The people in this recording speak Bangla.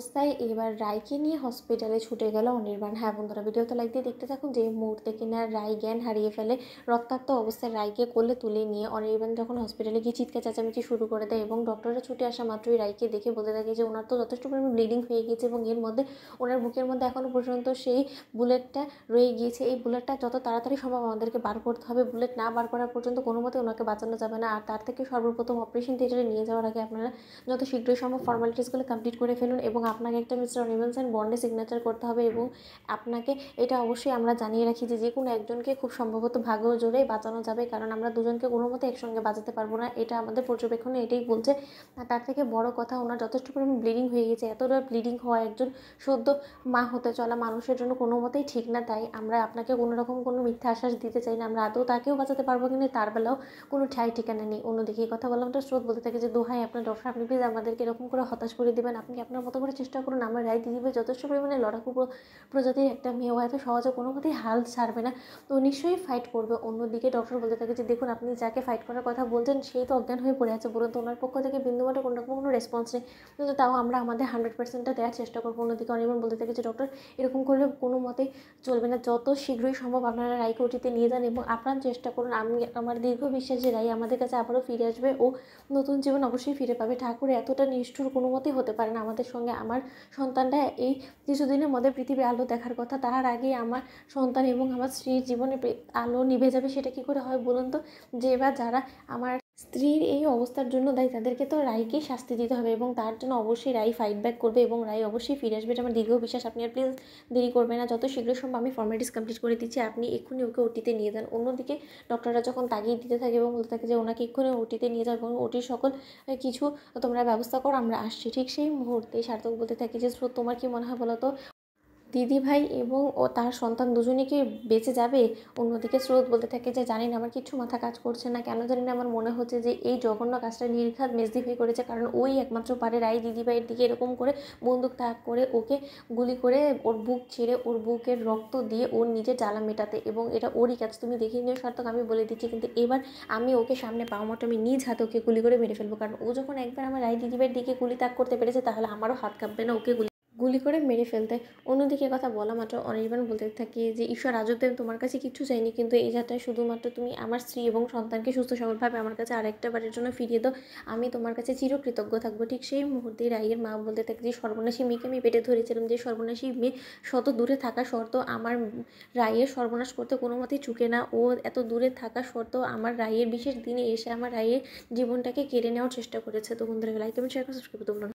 অবস্থায় এবার রায়কে নিয়ে হসপিটালে ছুটে গেল অনির্বাণ। হ্যাঁ বন্ধুরা, ভিডিওতে লাইক দিয়ে দেখতে থাকুন। যে মুহূর্তে কিনা রায় জ্ঞান হারিয়ে ফেলে, রক্তাক্ত অবস্থায় রায়কে কোলে তুলে নিয়ে অনির্বাণ যখন হসপিটালে গিয়ে চিৎকার চেঁচামেচি শুরু করে দেয় এবং ডক্টররা ছুটে আসা মাত্রই রায়কে দেখে বলতে থাকে যে ওনার তো যথেষ্ট পরিমাণে ব্লিডিং হয়ে গিয়েছে এবং এর মধ্যে ওনার বুকের মধ্যে এখনও পর্যন্ত সেই বুলেটটা রয়ে গিয়েছে। এই বুলেটটা যত তাড়াতাড়ি সম্ভব আমাদেরকে বার করতে হবে। বুলেট না বার করা পর্যন্ত কোনো মতে ওনাকে বাঁচানো যাবে না। আর তার থেকে সর্বপ্রথম অপারেশন থিয়েটারে নিয়ে যাওয়ার আগে আপনারা যত শীঘ্রই সম্ভব ফর্মালিটিসগুলো কমপ্লিট করে ফেলুন এবং আপনাকে একটা মিস্টার অনির্বাণ সেন বন্ডে সিগনেচার করতে হবে। এবং আপনাকে এটা অবশ্যই আমরা জানিয়ে রাখি যে কোনো একজনকে খুব সম্ভবত ভাগ্য জোরেই বাঁচানো যাবে, কারণ আমরা দুজনকে কোনো মতে একসঙ্গে বাঁচাতে পারবো না, এটা আমাদের পর্যবেক্ষণে এটাই বলছে। আর তার থেকে বড় কথা, ওনার যথেষ্ট পরিমাণ ব্লিডিং হয়ে গেছে। এতটা ব্লিডিং হওয়া একজন সদ্য মা হতে চলা মানুষের জন্য কোনো মতেই ঠিক না। তাই আমরা আপনাকে কোনো রকম কোনো মিথ্যা আশ্বাস দিতে চাই না। আমরা আদৌ তাকেও বাঁচাতে পারবো কিন্তু তার বেলাও কোনো ঠাঁই ঠিকানা নেই। অন্যদিকে এই কথা বললাম তো স্রোত বলতে থাকে যে দোহাই আপনার ডক্টর, আপনি প্লিজ আমাদেরকে এরকম করে হতাশ করে দেবেন, আপনি আপনার মতো করে চেষ্টা করুন। আমার রায় দিদিভাই যথেষ্ট পরিমাণে লড়াকু প্রজাতির একটা মেয়ে, ও এত সহজে কোনো মতেই হাল ছাড়বে না, তো নিশ্চয়ই ফাইট করবে। অন্যদিকে ডক্টর বলতে থাকে যে দেখুন, আপনি যাকে ফাইট করার কথা বলছেন সেই তো অজ্ঞান হয়ে পড়ে আছে, বলুন তো ওনার পক্ষ থেকে বিন্দুমাত্র কোনো রকম কোনো রেসপন্স নেই, কিন্তু তাও আমরা আমাদের 100%টা দেওয়ার চেষ্টা করবো। অন্যদিকে অনির্বাণ বলতে থাকে যে ডক্টর, এরকম করলে কোনো মতেই চলবে না, যত শীঘ্রই সম্ভব আপনারা রায়কে ওটিতে নিয়ে যান এবং আপনার চেষ্টা করুন। আমি আমার দীর্ঘ বিশ্বাস যে রায় আমাদের কাছে আবারও ফিরে আসবে ও নতুন জীবন অবশ্যই ফিরে পাবে। ঠাকুর এতটা নিষ্ঠুর কোনো মতেই হতে পারে না আমাদের সঙ্গে। আমার সন্তানটা এই কিছুদিনের মধ্যে পৃথিবীর আলো দেখার কথা, তার আগেই আমার সন্তান এবং আমার স্ত্রীর জীবনে আলো নিভে যাবে, সেটা কি করে হয় বলুন তো? যে এবার যারা আমার স্ত্রীর এই অবস্থার জন্য দায়ী তাদেরকে তো রায়কেই শাস্তি দিতে হবে এবং তার জন্য অবশ্যই রায় ফাইট ব্যাক করবে এবং রায় অবশ্যই ফিরে আসবে, এটা আমার দীর্ঘ বিশ্বাস। আপনি আর প্লিজ দেরি করবেন না, যত শীঘ্র সম্ভব আমি ফর্মালিটিস কমপ্লিট করে দিচ্ছি, আপনি এক্ষুনি ওকে ওটিতে নিয়ে যান। অন্যদিকে ডক্টররা যখন তাগিয়ে দিতে থাকে এবং বলতে থাকে যে ওনাকে এক্ষুনি ওটিতে নিয়ে যাও এবং ওটির সকল কিছু তোমরা ব্যবস্থা করো, আমরা আসছি। ঠিক সেই মুহূর্তে সার্থক বলতে থাকে যে তোমার কি মনে হয় বলো তো, দিদিভাই এবং ও তার সন্তান দুজনে কি বেঁচে যাবে? অন্যদিকে স্রোত বলতে থাকে যে জানি না, আমার কিচ্ছু মাথা কাজ করছে না, কেন জানি না আমার মনে হচ্ছে যে এই জঘন্য কাজটা নির্ঘাত মেজদিভাই করেছে, কারণ ওই একমাত্র পারে রায় দিদিভাইয়ের দিকে এরকম করে বন্দুক তাক করে ওকে গুলি করে ওর বুক ছেড়ে ওর বুকের রক্ত দিয়ে ওর নিজের জ্বালা মেটাতে, এবং এটা ওরই কাজ, তুমি দেখিয়ে নিও সার্থক, আমি বলে দিচ্ছি। কিন্তু এবার আমি ওকে সামনে পাওয়া মতো আমি নিজ হাতে ওকে গুলি করে মেরে ফেলবো, কারণ ও যখন একবার আমার রায় দিদিভাইয়ের দিকে গুলি তাক করতে পেরেছে তাহলে আমারও হাত কাঁপবে না ওকে গুলি করে মেরে ফেলতে। অন্যদিকে কথা বলা মাত্র অনির্বাণ বলতে থাকে যে ঈশ্বর আজব, তোমার কাছে কিচ্ছু চাইনি, কিন্তু এই যাত্রায় শুধুমাত্র তুমি আমার স্ত্রী এবং সন্তানকে সুস্থ সবলভাবে আমার কাছে আরেকটা বারের জন্য ফিরিয়ে দাও, আমি তোমার কাছে চিরকৃতজ্ঞ থাকবো। ঠিক সেই মুহূর্তে রায়ের মা বলতে থাকে যে সর্বনাশী মেয়েকে আমি পেটে ধরেছিলাম, যে সর্বনাশী মেয়ে শত দূরে থাকা সত্ত্বেও আমার রায়ের সর্বনাশ করতে কোনো মতেই চুকে না, ও এত দূরে থাকা সত্ত্বেও আমার রায়ের বিশেষ দিনে এসে আমার রায়ের জীবনটাকে কেড়ে নেওয়ার চেষ্টা করেছে। তো বন্ধুরা লাইক কমেন্ট শেয়ার করে সাবস্ক্রাইব করতে ভুলো না।